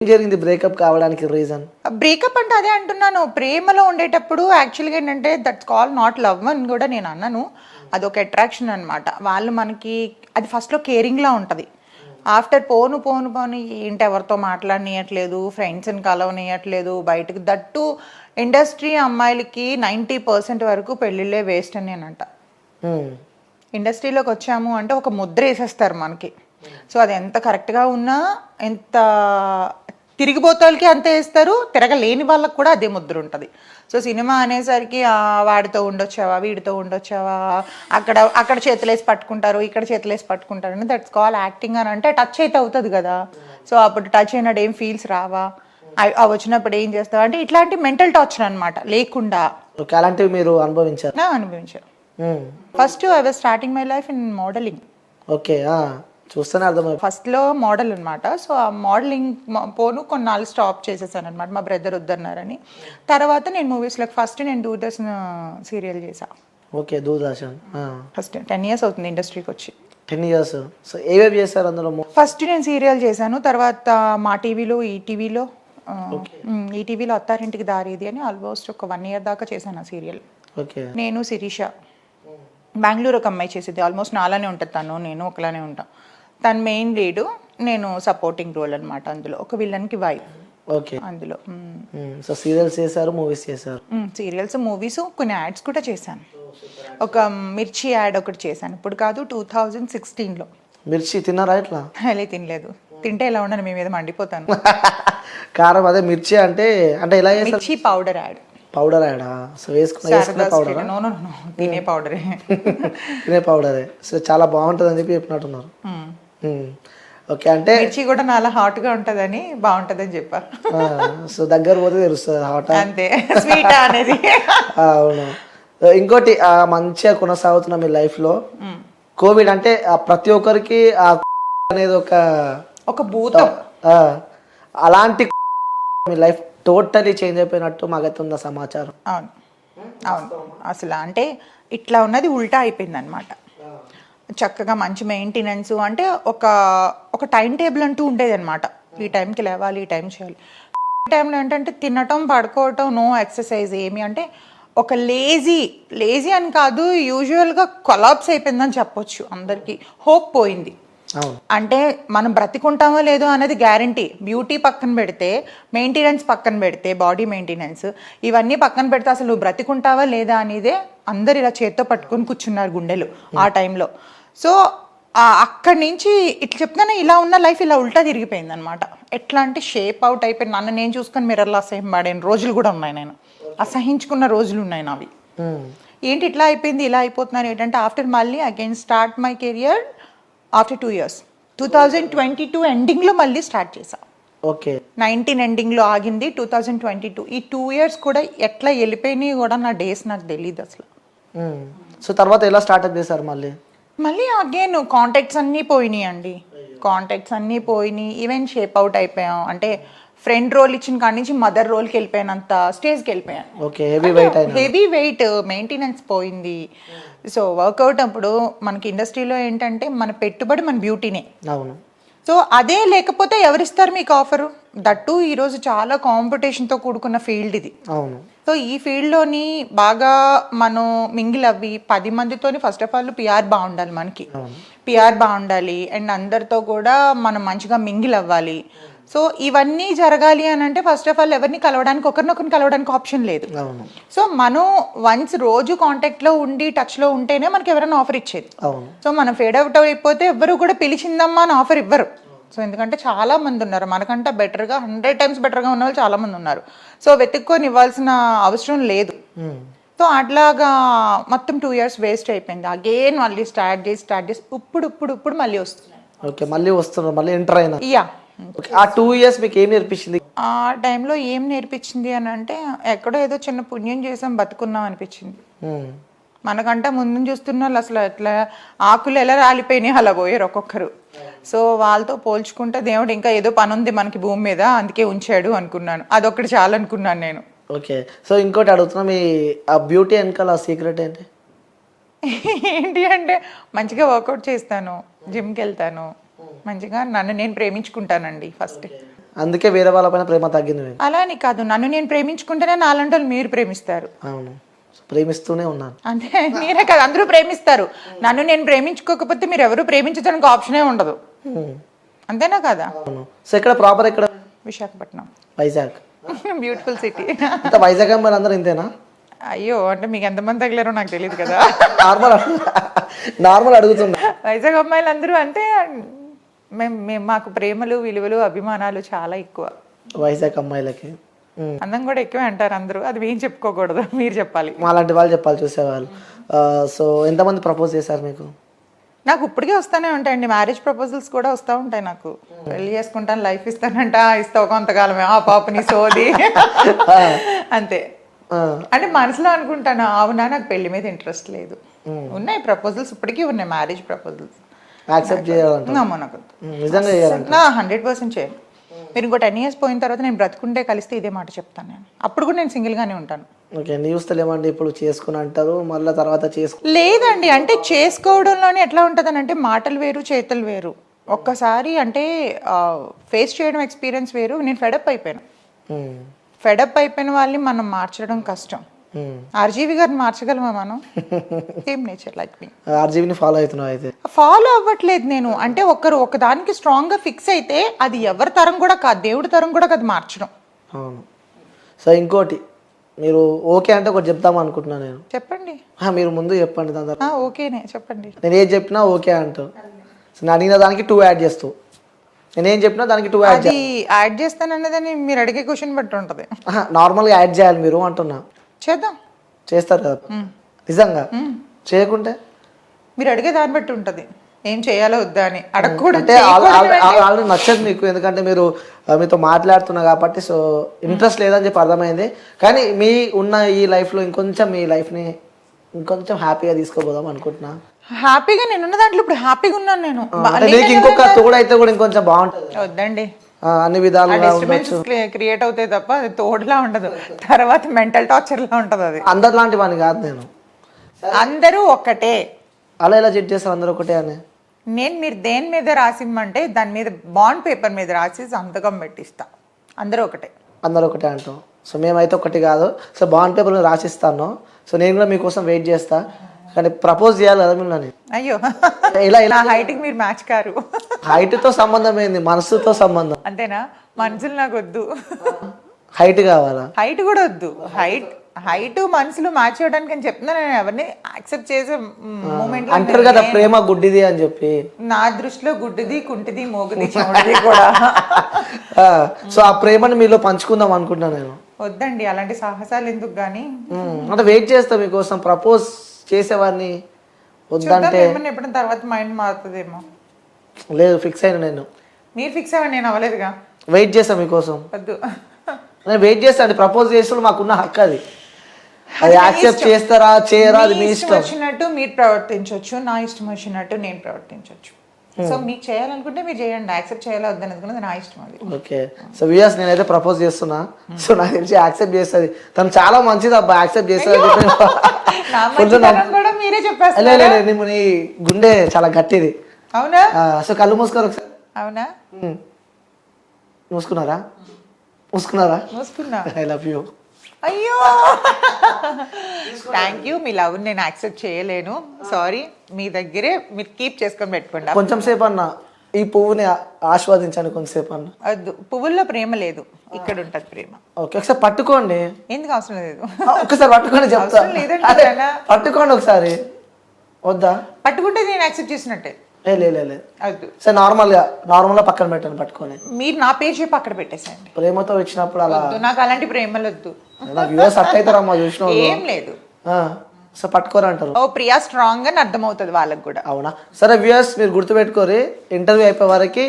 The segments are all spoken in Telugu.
ఏం జరిగింది బ్రేకప్ కావడానికి రీజన్? బ్రేకప్ అంటే అదే అంటున్నాను, ప్రేమలో ఉండేటప్పుడు యాక్చువల్గా ఏంటంటే దట్స్ కాల్ నాట్ లవ్ అని కూడా నేను అన్నాను. అదొక అట్రాక్షన్ అనమాట. వాళ్ళు మనకి అది ఫస్ట్లో కేరింగ్లా ఉంటుంది. ఆఫ్టర్ పోను పోను పోను ఏంటి ఎవరితో మాట్లాడనీయట్లేదు, ఫ్రెండ్స్ని కలవనీయట్లేదు, బయటకు దట్టు ఇండస్ట్రీ అమ్మాయిలకి 90% వరకు పెళ్ళిళ్ళే వేస్ట్ అని నేను అంట. ఇండస్ట్రీలోకి వచ్చాము అంటే ఒక ముద్ర వేసేస్తారు మనకి. సో అది ఎంత కరెక్ట్గా ఉన్నా, ఎంత తిరిగిపోతాలకి అంతే వేస్తారు, తిరగలేని వాళ్ళకి కూడా అదే ముద్ర ఉంటుంది. సో సినిమా అనేసరికి వాడితో ఉండొచ్చావా, వీడితో ఉండొచ్చావా, అక్కడ చేతులేసి పట్టుకుంటారు, ఇక్కడ చేతులేసి పట్టుకుంటారు అని దట్స్ కాల్ యాక్టింగ్ అని అంటే టచ్ అయితే అవుతుంది కదా. సో అప్పుడు టచ్ అయినట్టు ఏం ఫీల్స్ రావా, అవి వచ్చినప్పుడు ఏం చేస్తావు అంటే ఇట్లాంటి మెంటల్ టార్చర్ అనమాట లేకుండా. అలాంటివి మీరు అనుభవించారు? అనుభవించాను. First I was starting my life in modelling. Okay, చూస్తేనే అర్థమైంది. ఫస్ట్లో మోడల్ అనమాట. సో ఆ మోడలింగ్ పోను కొన్నాళ్ళు స్టాప్ చేసేసాను అనమాట, మా బ్రదర్ వద్దన్నారని. తర్వాత నేను మూవీస్లోకి ఫస్ట్ నేను దూరదర్శన్ సీరియల్ చేశాను. ఓకే, దూరదర్శన్. ఫస్ట్ 10 years అవుతుంది ఇండస్ట్రీకి వచ్చి. 10 years. సో ఏవేవి చేశారు అందులో? ఫస్ట్ నేను సీరియల్ చేశాను, తర్వాత మా టీవీలో, ఈటీవీలో అత్తారింటికి దారేది అని ఆల్మోస్ట్ ఒక 1 year దాకా చేశాను ఆ సీరియల్. ఓకే. నేను శిరీష, బెంగళూరు ఒక అమ్మాయి చేసేది, ఆల్మోస్ట్ నాలానే ఉంటుంది తను, నేను ఒకలానే ఉంటాం. తను మెయిన్ లీడు, నేను సపోర్టింగ్ రోల్ అనమాట అందులో, ఒక విలన్కి వైఫ్. ఓకే. అందులో సో సీరియల్స్ చేశారు, మూవీస్ చేశారు? సీరియల్స్, మూవీస్, కొన్ని యాడ్స్ కూడా చేశాను. ఒక మిర్చి యాడ్ ఒకటి చేశాను, ఇప్పుడు కాదు 2016లో. మిర్చి తిన్నారా ఇట్లా? అలా తినలేదు, తింటే ఎలా ఉండను, మీ మీద మండిపోతాను. కారం అదే మిర్చి అంటే ఎలా చేస్తారు? మిర్చి పౌడర్ యాడ్. పౌడర్ యాడా? సో వేసుకునే పౌడర్? తినే పౌడరే. తినే పౌడరే. సో చాలా బాగుంటుంది అని చెప్పి చెప్పినట్టున్నారు. ఓకే, అంటే మిర్చి కూడా నాలా హాట్ గా ఉంటదని బాగుంటదని చెప్పా. సో దగ్గర పోతే తెలుస్తుంది హాట్ అంతే, స్వీట్ అనేది. అవును. ఇంకోటి మంచిగా కొనసాగుతున్న మీ లైఫ్ లో కోవిడ్ అంటే ప్రతి ఒక్కరికి అనేది ఒక భూతం. అలాంటి మీ లైఫ్ టోటలీ చేంజ్ అయిపోయినట్టు మాకైతే ఉందా సమాచారం? అవును అవును, అసలు అంటే ఇట్లా ఉన్నది ఉల్టా అయిపోయింది అనమాట. చక్కగా మంచి మెయింటెనెన్స్ అంటే ఒక టైం టేబుల్ అంటూ ఉండేది అనమాట. ఈ టైంకి లేవాలి, ఈ టైం చేయాలి. ఈ టైంలో ఏంటంటే తినటం, పడుకోవటం, నో ఎక్సర్సైజ్ ఏమి, అంటే ఒక లేజీ అని కాదు, యూజువల్గా కొలాప్స్ అయిపోయిందని చెప్పొచ్చు. అందరికీ హోప్ పోయింది. అంటే మనం బ్రతికుంటామో లేదో అనేది గ్యారంటీ. బ్యూటీ పక్కన పెడితే, మెయింటెనెన్స్ పక్కన పెడితే, బాడీ మెయింటెనెన్స్ ఇవన్నీ పక్కన పెడితే అసలు నువ్వు బ్రతికుంటావా లేదా అనేదే అందరు ఇలా చేత్తో పట్టుకొని కూర్చున్నారు గుండెలు ఆ టైంలో. సో అక్కడి నుంచి ఇట్లా చెప్తానే ఇలా ఉన్న లైఫ్ ఇలా ఉల్టా తిరిగిపోయింది అనమాట. ఎట్లా అంటే షేప్ అవుట్ అయిపోయింది. నన్ను నేను చూసుకొని మిర్రర్లో అసహ్యం పడిన రోజులు కూడా ఉన్నాయి, నేను అసహించుకున్న రోజులు ఉన్నాయి నావి. ఏంటి ఇట్లా అయిపోయింది, ఇలా అయిపోతున్నారు ఏంటంటే ఆఫ్టర్ మళ్ళీ again start my career after 2 years. 2022 ఎండింగ్లో మళ్ళీ స్టార్ట్ చేశా. ఓకే. 19 ఎండింగ్లో ఆగింది, 2022. ఈ 2 years కూడా ఎట్లా వెళ్ళిపోయినాయి కూడా నా డేస్ నాకు తెలియదు అసలు. సో తర్వాత ఎలా స్టార్ట్అప్ చేశారు మళ్ళీ అగైన్ కాంటాక్ట్స్ అన్నీ పోయినాయి అండి. కాంటాక్ట్స్ అన్నీ పోయినాయి. ఈవెన్ షేప్ అవుట్ అయిపోయాం. అంటే ఫ్రెండ్ రోల్ ఇచ్చిన కాడి నుంచి మదర్ రోల్కి వెళ్ళిపోయానంత స్టేజ్కి వెళ్ళిపోయాను. ఓకే. హెవీ వెయిట్, మెయింటెనెన్స్ పోయింది. సో వర్కౌట్ అప్పుడు మనకి ఇండస్ట్రీలో ఏంటంటే మన పెట్టుబడి మన బ్యూటీనే. అవును. సో అదే లేకపోతే ఎవరిస్తారు మీకు ఆఫరు? దట్టు ఈరోజు చాలా కాంపిటీషన్తో కూడుకున్న ఫీల్డ్ ఇది. అవును. సో ఈ ఫీల్డ్లోని బాగా మనం మింగిల్ అవ్వి 10 మందితోని ఫస్ట్ ఆఫ్ ఆల్ పిఆర్ బాగుండాలి, మనకి పిఆర్ బాగుండాలి, అండ్ అందరితో కూడా మనం మంచిగా మింగిల్ అవ్వాలి. సో ఇవన్నీ జరగాలి అని అంటే ఫస్ట్ ఆఫ్ ఆల్ ఎవరిని కలవడానికి, ఒకరినొకరిని కలవడానికి ఆప్షన్ లేదు. సో మనం వన్స్ రోజు కాంటాక్ట్లో ఉండి టచ్లో ఉంటేనే మనకి ఎవరైనా ఆఫర్ ఇచ్చేది. సో మనం ఫేడ్ అవుట్ అయిపోతే ఎవరు కూడా పిలిచిందమ్మా అని ఆఫర్ ఇవ్వరు. సో ఎందుకంటే చాలా మంది ఉన్నారు మనకంటే బెటర్గా, 100 times బెటర్గా ఉన్న వాళ్ళు చాలా మంది ఉన్నారు. సో వెతుక్కొని ఇవ్వాల్సిన అవసరం లేదు. సో అట్లాగా మొత్తం 2 years వేస్ట్ అయిపోయింది. అగైన్ మళ్ళీ స్టార్ట్ చేసి ఇప్పుడు మళ్ళీ వస్తున్నాయి. ఓకే, మళ్ళీ వస్తున్నారు, మళ్ళీ ఎంటర్ అయినా. యా. ఆ 2 years మీకు ఏం నేర్పించింది? ఆ టైంలో ఏం నేర్పించింది అని అంటే ఎక్కడో ఏదో చిన్న పుణ్యం చేసాం, బతుకున్నాం అనిపించింది. మనకంటే ముందు చూస్తున్న వాళ్ళు అసలు ఎట్లా ఆకులు ఎలా రాలిపోయినాయి అలా పోయారు ఒక్కొక్కరు. సో వాళ్ళతో పోల్చుకుంటే దేవుడు ఇంకా ఏదో పని ఉంది మనకి భూమి మీద, అందుకే ఉంచాడు అనుకున్నాను. అదొక్కటి చాలు అనుకున్నాను నేను. ఓకే. సో ఇంకోటి అడుగుతున్నా, మీ ఆ బ్యూటీ వెనకాల సీక్రెట్ ఏంటి? ఏంటి అంటే మంచిగా వర్కౌట్ చేస్తాను, జిమ్కి వెళ్తాను, మంచిగా నన్ను నేను ప్రేమించుకుంటానండి ఫస్ట్. అందుకే వేరే వాళ్ళపైన ప్రేమ తగ్గింది మీకు. అలా అని కాదు, నన్ను నేను ప్రేమించుకుంటేనే నాలంటి వాళ్ళు మీరు ప్రేమిస్తారు. అవును, ప్రేమిస్తూనే ఉన్నాను. అంటే మీరే కాదు, అందరూ ప్రేమిస్తారు. నన్ను నేను ప్రేమించుకోకపోతే మీరు ఎవరు ప్రేమించడానికి ఆప్షనే ఉండదు. అంతేనా కదా? అవును. సో ఎక్కడ ప్రాపర్ ఎక్కడ? విశాఖపట్నం. వైజాగ్. Beautiful city. అంత వైజాగ్ అమ్మాయిలు అందరూ ఇంతేనా? అయ్యో, అంటే మీకు ఎంతమంది తగిలారో నాకు తెలియదు కదా. నార్మల్ అడుగుతున్నా. వైజాగ్ అమ్మాయిలు అందరూ అంటే మేము మాకు ప్రేమలు విలువలు అభిమానాలు చాలా ఎక్కువ. వైజాగ్ అమ్మాయిలకి అందం కూడా ఎక్కువే అంటారు అందరూ, అది మేము చెప్పుకోకూడదు, మీరు చెప్పాలి. అలాంటి వాళ్ళు చెప్పాలి, చూసేవాళ్ళు. సో ఎంతమంది ప్రపోజ్ చేశారు మీకు? నాకు ఇప్పటికే వస్తూనే ఉంటాయండి, మ్యారేజ్ ప్రపోజల్స్ కూడా వస్తూ ఉంటాయి. నాకు పెళ్లి చేసుకుంటాను, లైఫ్ ఇస్తానంట, ఇస్తావు కొంతకాలమే, ఆ పాపని సోది అంతే. అంటే మనసులో అనుకుంటాను, అవునా నాకు పెళ్లి మీద ఇంట్రెస్ట్ లేదు. ఉన్నాయి ప్రపోజల్స్, ఇప్పటికీ ఉన్నాయి మ్యారేజ్ ప్రపోజల్స్. యాక్సెప్ట్ చేయాలంటే నాకు నిజంగా చేయాలంటే 100% చేయాలి. మీరు ఇంకో 10 years పోయిన తర్వాత నేను బ్రతుకుంటే కలిస్తే ఇదే మాట చెప్తాను నేను. అప్పుడు కూడా నేను సింగిల్గానే ఉంటాను. ఓకే, న్యూస్తలేమండి ఇప్పుడు చేసుకుని అంటారు, మళ్ళీ తర్వాత లేదండి, అంటే చేసుకోవడంలోనే ఎట్లా ఉంటుంది అంటే మాటలు వేరు చేతులు వేరు. ఒక్కసారి అంటే ఫేస్ చేయడం ఎక్స్పీరియన్స్ వేరు. నేను ఫెడప్ అయిపోయాను. ఫెడప్ అయిపోయిన వాళ్ళని మనం మార్చడం కష్టం. ఆర్జీవి గారిని మార్చగలమా మనం? సేమ్ నేచర్ లైక్ మీ. ఆర్జీవిని ఫాలో అవుతున్నావు అయితే? ఫాలో అవ్వట్లేదు నేను. అంటే ఒకదానికి స్ట్రాంగ్ గా ఫిక్స్ అయితే అది ఎవరి తరం కూడా కాదు, దేవుడి తరం కూడా కాదు మార్చడం. అవును. సో ఇంకోటి, మీరు ఓకే అంటే ఒకటి చెప్తాము అనుకుంటున్నాను నేను. చెప్పండి. మీరు ముందు చెప్పండి, దాని తర్వాత ఓకేనే చెప్పండి. నేను ఏం చెప్పినా ఓకే అంటావు. నేను అడిగిన దానికి 2 యాడ్ చేస్తావు, నేనేం చెప్పినా దానికి 2 యాడ్ చేస్తానన్నదని మీరు అడిగే క్వశ్చన్ బట్టి ఉంటుంది. నార్మల్గా యాడ్ చేయాలి మీరు అంటున్నా. చేద్దాం. చేస్తారు కదా నిజంగా? చేయకుంటే మీరు అడిగే దాన్ని బట్టి ఉంటుంది ఏం చేయాలో వద్దా అని. అడగకూడదు అంటే ఆల్రెడీ నచ్చదు మీకు, ఎందుకంటే మీరు మీతో మాట్లాడుతున్నా కాబట్టి. సో ఇంట్రెస్ట్ లేదని చెప్పి అర్థమైంది. కానీ మీ ఉన్న ఈ లైఫ్లో ఇంకొంచెం మీ లైఫ్ని ఇంకొంచెం హ్యాపీగా తీసుకోపోదాం అనుకుంటున్నా. హ్యాపీగా నేనున్న దాంట్లో ఇప్పుడు హ్యాపీగా ఉన్నాను నేను. ఇంకొక తోడైతే కూడా ఇంకొంచెం బాగుంటుంది. వద్దండి, అన్ని విధాలుగా క్రియేట్ అవుతాయి తప్ప అది తోడులా ఉండదు, తర్వాత మెంటల్ టార్చర్ లా ఉంటది. అది అందరు లాంటి వాడిని కాదు నేను. అందరూ ఒక్కటే. అలా ఎలా చెక్ చేస్తారు అందరూ ఒకటే అని? మీరు దేని మీద రాసిమ్మంటే దాని మీద బాండ్ పేపర్ మీద రాసి సంతకం పెట్టిస్తా. అందరూ ఒకటే. అందరూ ఒకటే అంటాం. సో మేమైతే ఒకటి కాదు. సో బాండ్ పేపర్ మీద రాసిస్తాను. సో నేను కూడా మీకోసం వెయిట్ చేస్తా. కానీ ప్రపోజ్ చేయాలి కదా మిమ్మల్ని. అయ్యో, ఇలా హైట్ కి మీరు మ్యాచ్ కారు. హైట్ తో సంబంధం ఏంది, మనసుతో సంబంధం. అంతేనా? మనసులు నాకు వద్దు, హైట్ కావాలా? హైట్ కూడా వద్దు. హైట్ మనసులు మ్యాచ్ చేయడానికి అని చెప్తున్నా. నేను ఎవరిని యాక్సెప్ట్ చేసే మూమెంట్ అంటారు కదా ప్రేమ గుడ్డిది అని చెప్పి. నా దృష్టిలో గుడ్డిది, కుంటిది, మోగుది, చెవుడిది కూడా. సో ఆ ప్రేమని మీలో పంచుకుందాం అనుకుంటున్నా నేను. వద్దండి అలాంటి సాహసాలు ఎందుకు గానీ. అంటే వెయిట్ చేస్తా మీకోసం. ప్రపోజ్ చేసేవాడిని వద్దంటే ఎప్పుడైనా తర్వాత మైండ్ మారుతుందేమో. లేదు, ఫిక్స్ అయినా నేను. మీరు ఫిక్స్ అవ్వండి, నేను అవ్వలేదుగా. వెయిట్ చేస్తా మీకోసం. వద్దు, నేను వెయిట్ చేస్తాను. ప్రపోజ్ చేసిన మాకున్న హక్కు అది. అది యాక్సెప్ట్ చేస్తారా చేయరా అది మీ ఇష్టం. వచ్చినట్టు మీరు ప్రవర్తించవచ్చు, నా ఇష్టం వచ్చినట్టు నేను ప్రవర్తించవచ్చు. సో మీకు చేయాలనుకుంటే మీరు చేయండి, యాక్సెప్ట్ చేయాలి వద్దని అనుకున్నది నా ఇష్టం అది. ఓకే. సో వియాస్ నేనైతే ప్రపోజ్ చేస్తున్నా. సో నాకు తెలిసి యాక్సెప్ట్ చేస్తుంది. తను చాలా మంచిది అబ్బా, యాక్సెప్ట్ చేస్తుంది. మీరే చెప్పేస్తారు. నీ గుండె చాలా గట్టిది. అవునా? సో కళ్ళు మూసుకోరు ఒకసారి. అవునా? మూసుకున్నారా? మూసుకున్నా. I love you. అయ్యో, థ్యాంక్ యూ. మీ లవ్ నేను యాక్సెప్ట్ చేయలేను, సారీ. మీ దగ్గరే మీరు కీప్ చేసుకొని పెట్టుకోండి. కొంచెం సేపు అన్న ఈ పువ్వుని ఆస్వాదించాను, కొంచెంసేపు అన్న. వద్దు, పువ్వుల్లో ప్రేమ లేదు, ఇక్కడ ఉంటది ప్రేమ. ఓకే, ఒకసారి పట్టుకోండి. ఎందుకు అవసరం లేదు? ఒకసారి పట్టుకోండి, చెప్తా. పట్టుకోండి ఒకసారి. వద్దా? పట్టుకుంటే నేను యాక్సెప్ట్ చేసినట్టే. లేదు సార్, నార్మల్ గా పక్కన పెట్టండి పట్టుకొని. మీరు నా పేరు చెప్పి అక్కడ పెట్టేసేయండి. ప్రేమతో వచ్చినప్పుడు అలా. నాకు అలాంటి ప్రేమలు వద్దు. సెట్ అవుతారమ్మా చూసిన. ఏం లేదు. సో పట్టుకోరంటారు. ఓ ప్రియా స్ట్రాంగ్ అని అర్థమవుతుంది వాళ్ళకి కూడా. అవునా? సరే వ్యూయర్స్, మీరు గుర్తుపెట్టుకోరి, ఇంటర్వ్యూ అయిపోయే వరకు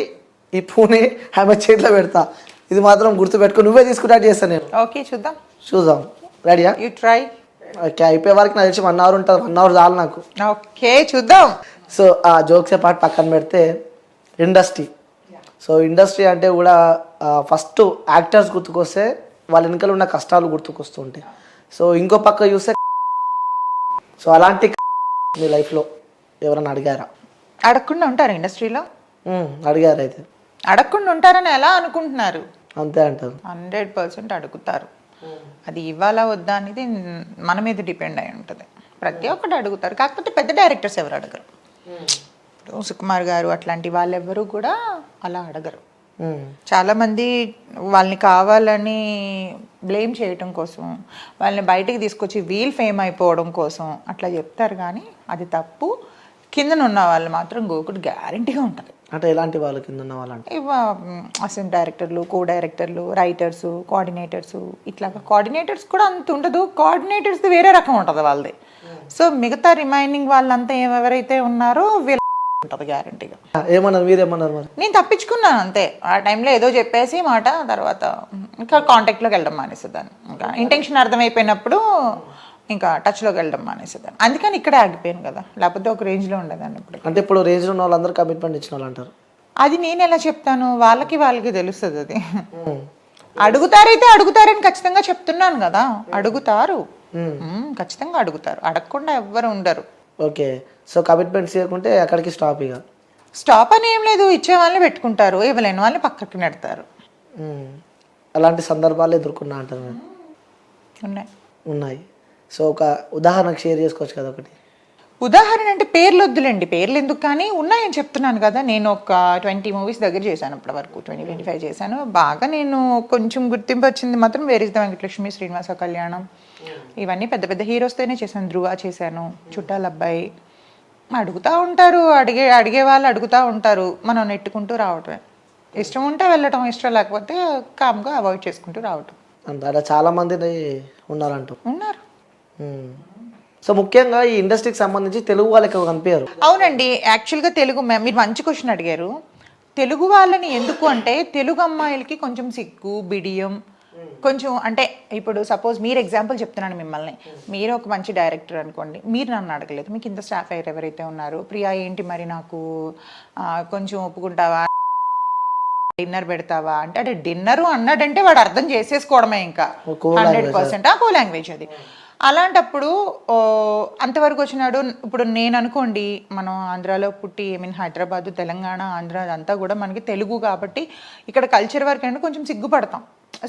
ఈ పూని ఆమె చేతిలో పెడతా. ఇది మాత్రం గుర్తుపెట్టుకో. నువ్వే తీసుకుంటా చేస్తాను నేను. ఓకే, చూద్దాం. రెడీయా? You try. ఓకే, అయిపోయే వరకు నాకు తెలిసి 1 hour ఉంటుంది. 1 hour చాలు నాకు. ఓకే, చూద్దాం. సో ఆ జోక్సే పాటు పక్కన పెడితే ఇండస్ట్రీ. సో ఇండస్ట్రీ అంటే కూడా ఫస్ట్ యాక్టర్స్ గుర్తుకొస్తే వాళ్ళ వెనకాల ఉన్న కష్టాలు గుర్తుకొస్తుంటాయి. సో ఇంకో పక్క చూస్తే, సో అలాంటి మీ లైఫ్లో ఎవరైనా అడిగారా? అడగకుండా ఉంటారు ఇండస్ట్రీలో? అడిగారు. అయితే అడగకుండా ఉంటారని ఎలా అనుకుంటున్నారు? అంతే అంటారు. 100% అడుగుతారు. అది ఇవ్వాలా వద్దా అనేది మన మీద డిపెండ్ అయి ఉంటుంది. ప్రతి ఒక్కటి అడుగుతారు, కాకపోతే పెద్ద డైరెక్టర్స్ ఎవరు అడగరు. ఇప్పుడు సుకుమార్ గారు అట్లాంటి వాళ్ళెవ్వరూ కూడా అలా అడగరు. చాలా మంది వాళ్ళని కావాలని బ్లేమ్ చేయటం కోసం, వాళ్ళని బయటికి తీసుకొచ్చి వీల్ ఫేమ్ అయిపోవడం కోసం అట్లా చెప్తారు, కానీ అది తప్పు. కిందన ఉన్న వాళ్ళు మాత్రం గోకుడు గ్యారంటీగా ఉంటుంది. అంటే ఎలాంటి వాళ్ళు కింద ఉన్న వాళ్ళంటే అసిస్టెంట్ డైరెక్టర్లు, కో డైరెక్టర్లు, రైటర్స్, కోఆర్డినేటర్స్, ఇట్లాగా కోఆర్డినేటర్స్ కూడా అంత ఉండదు. కోఆర్డినేటర్స్ వేరే రకం ఉంటుంది వాళ్ళది. సో మిగతా రిమైనింగ్ వాళ్ళంతా ఎవరైతే ఉన్నారో వీళ్ళ ఉంటుంది గ్యారంటీగా. ఏమన్నారు, మీరేమన్నారు మరి? నేను తప్పించుకున్నాను అంతే. ఆ టైంలో ఏదో చెప్పేసి మాట, తర్వాత ఇంకా కాంటాక్ట్లోకి వెళ్ళడం మానేసేదాన్ని. ఇంకా ఇంటెన్షన్ అర్థమైపోయినప్పుడు ఇంకా టచ్లోకి వెళ్ళడం మానేసేదాన్ని. అందుకని ఇక్కడే ఆగిపోయాను కదా, లేకపోతే ఒక రేంజ్లో ఉండేదాన్ని ఇప్పుడు. అంటే ఇప్పుడు రేంజ్లో ఉన్న వాళ్ళందరూ కమిట్మెంట్ ఇచ్చిన వాళ్ళు అంటారు. అది నేను ఎలా చెప్తాను, వాళ్ళకి తెలుస్తుంది. అది అడుగుతారైతే అడుగుతారని ఖచ్చితంగా చెప్తున్నాను కదా. అడుగుతారు, ఖచ్చితంగా అడుగుతారు. అడగకుండా ఎవ్వరు ఉండరు. ఓకే, సో కమిట్మెంట్స్ చేయకుంటే అక్కడికి స్టాప్. ఇక స్టాప్ అని ఏం లేదు, ఇచ్చే వాళ్ళని పెట్టుకుంటారు, ఇవ్వలేని వాళ్ళని పక్కకి నెడతారు. అలాంటి సందర్భాలు ఎదుర్కొన్నా అంటారు మీరు? ఉన్నాయి. సో ఒక ఉదాహరణకు షేర్ చేసుకోవచ్చు కదా ఒకటి. ఉదాహరణ అంటే పేర్లు వద్దులేండి, పేర్లు ఎందుకు, కానీ ఉన్నాయని చెప్తున్నాను కదా. నేను ఒక 20 మూవీస్ దగ్గర చేశాను అప్పటి వరకు, 20-25 చేశాను. బాగా నేను కొంచెం గుర్తింపు వచ్చింది మాత్రం where is the Venkatalakshmi, Srinivasa Kalyanam, ఇవన్నీ పెద్ద పెద్ద హీరోస్తోనే చేశాను. ధృవ చేశాను, చుట్టాల అబ్బాయి. అడుగుతూ ఉంటారు, అడిగే వాళ్ళు అడుగుతూ ఉంటారు, మనం నెట్టుకుంటూ రావటమే. ఇష్టం ఉంటే వెళ్ళటం, ఇష్టం లేకపోతే కామ్గా అవాయిడ్ చేసుకుంటూ రావటం. అంత చాలా మంది ఉన్నారు. సో ముఖ్యంగా ఈ ఇండస్ట్రీకి సంబంధించి తెలుగు వాళ్ళకి కనిపించారు. అవునండి, యాక్చువల్గా తెలుగు, మీరు మంచి క్వశ్చన్ అడిగారు. తెలుగు వాళ్ళని ఎందుకు అంటే, తెలుగు అమ్మాయిలకి కొంచెం సిగ్గు, బిడియం, కొంచెం అంటే ఇప్పుడు సపోజ్ మీరు ఎగ్జాంపుల్ చెప్తున్నాను మిమ్మల్ని. మీరు ఒక మంచి డైరెక్టర్ అనుకోండి, మీరు నన్ను అడగలేదు, మీకు ఇంత స్టాఫ్ ఎవరైతే ఉన్నారు, ప్రియా ఏంటి మరి నాకు కొంచెం ఒప్పుకుంటావా, డిన్నర్ పెడతావా అంటే, అంటే డిన్నరు అన్నాడంటే వాడు అర్థం చేసేసుకోవడమే ఇంకా 100%. కో లాంగ్వేజ్ అది. అలాంటప్పుడు అంతవరకు వచ్చినాడు. ఇప్పుడు నేను అనుకోండి, మనం ఆంధ్రాలో పుట్టి, హైదరాబాద్, తెలంగాణ, ఆంధ్ర అదంతా కూడా మనకి తెలుగు కాబట్టి ఇక్కడ కల్చర్ వరకు అంటే కొంచెం సిగ్గుపడతాం.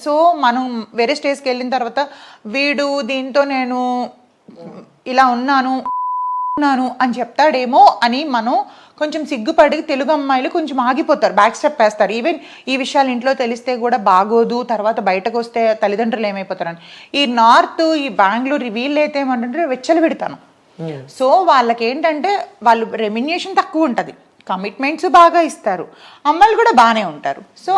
సో మనం వేరే స్టేజ్కి వెళ్ళిన తర్వాత వీడు దీంతో నేను ఇలా ఉన్నాను అని చెప్తాడేమో అని మనం కొంచెం సిగ్గుపడి తెలుగు అమ్మాయిలు కొంచెం ఆగిపోతారు, బ్యాక్ స్టెప్ వేస్తారు. ఈవెన్ ఈ విషయాలు ఇంట్లో తెలిస్తే కూడా బాగోదు, తర్వాత బయటకు వస్తే తల్లిదండ్రులు ఏమైపోతారని. ఈ నార్త్, ఈ బెంగళూరు, వీళ్ళు అయితే ఏమంటే వెచ్చలు పెడతాను. సో వాళ్ళకి ఏంటంటే వాళ్ళు రెమ్యునరేషన్ తక్కువ ఉంటుంది, కమిట్మెంట్స్ బాగా ఇస్తారు, అమ్మాయిలు కూడా బాగానే ఉంటారు. సో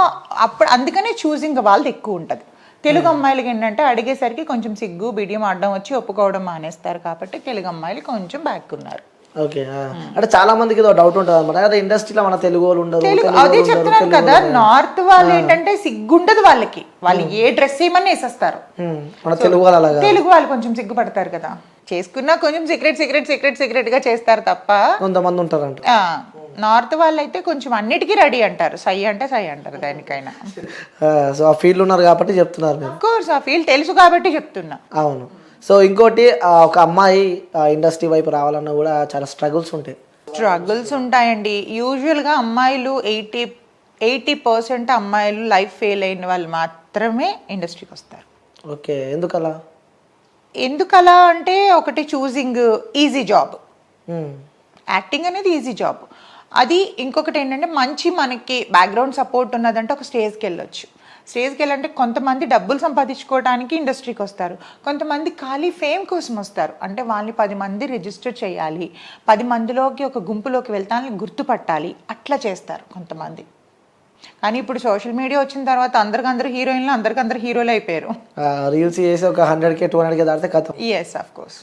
అప్పుడు అందుకనే చూసింగ్ వాళ్ళది ఎక్కువ ఉంటుంది. తెలుగు అమ్మాయిలకి ఏంటంటే అడిగేసరికి కొంచెం సిగ్గు, బిడియం అడ్డం వచ్చి ఒప్పుకోవడం మానేస్తారు, కాబట్టి తెలుగు అమ్మాయిలు కొంచెం బ్యాక్ ఉన్నారు. ఓకే, అంటే చాలా మందికి డౌట్ ఉంటుంది అనమాట, ఇండస్ట్రీలో మన తెలుగు వాళ్ళు ఉండరు. అదే చెప్తున్నాను కదా, నార్త్ వాళ్ళు ఏంటంటే సిగ్గుండదు వాళ్ళకి, వాళ్ళు ఏ డ్రెస్ ఏమన్నా వేసేస్తారు. మన తెలుగు వాళ్ళు అలాగా, తెలుగు వాళ్ళు కొంచెం సిగ్గుపడతారు కదా, చేసుకున్నా కొంచెం సీక్రెట్ గా చేస్తారు తప్ప. కొంతమంది ఉంటారంట. నార్త్ వాళ్ళు అయితే కొంచెం అన్నిటికీ రెడీ అంటారు, సై అంటే సై అంటారు దానికైనా. సో ఆ ఫీల్డ్ ఉన్నారు కాబట్టి చెప్తున్నారు. కోర్స్ ఆ ఫీల్డ్ తెలుసు కాబట్టి చెప్తున్నా. అవును. సో ఇంకోటి, ఒక అమ్మాయి ఇండస్ట్రీ వైపు రావాలన్నా కూడా చాలా స్ట్రగుల్స్ ఉంటాయండి. యూజువల్గా అమ్మాయిలు 80% అమ్మాయిలు లైఫ్ ఫెయిల్ అయిన వాళ్ళు మాత్రమే ఇండస్ట్రీకి వస్తారు. ఓకే, ఎందుకలా అంటే ఒకటి చూసింగ్ ఈజీ జాబ్, యాక్టింగ్ అనేది ఈజీ జాబ్. అది ఇంకొకటి ఏంటంటే మంచి మనకి బ్యాక్గ్రౌండ్ సపోర్ట్ ఉన్నదంటే ఒక స్టేజ్కి వెళ్ళొచ్చు. స్టేజ్కి వెళ్ళాలంటే కొంతమంది డబ్బులు సంపాదించుకోవడానికి ఇండస్ట్రీకి వస్తారు, కొంతమంది ఖాళీ ఫేమ్ కోసం వస్తారు. అంటే వాళ్ళని 10 మంది రిజిస్టర్ చేయాలి, 10 మందిలోకి ఒక గుంపులోకి వెళ్తానని గుర్తుపట్టాలి, అట్లా చేస్తారు కొంతమంది. కానీ ఇప్పుడు సోషల్ మీడియా వచ్చిన తర్వాత అందరికందరూ హీరోయిన్లు, అందరికందరూ హీరోలు అయిపోయారు. రీల్స్ చేసి ఒక 100K 200K దాటితే కథ. yes of course.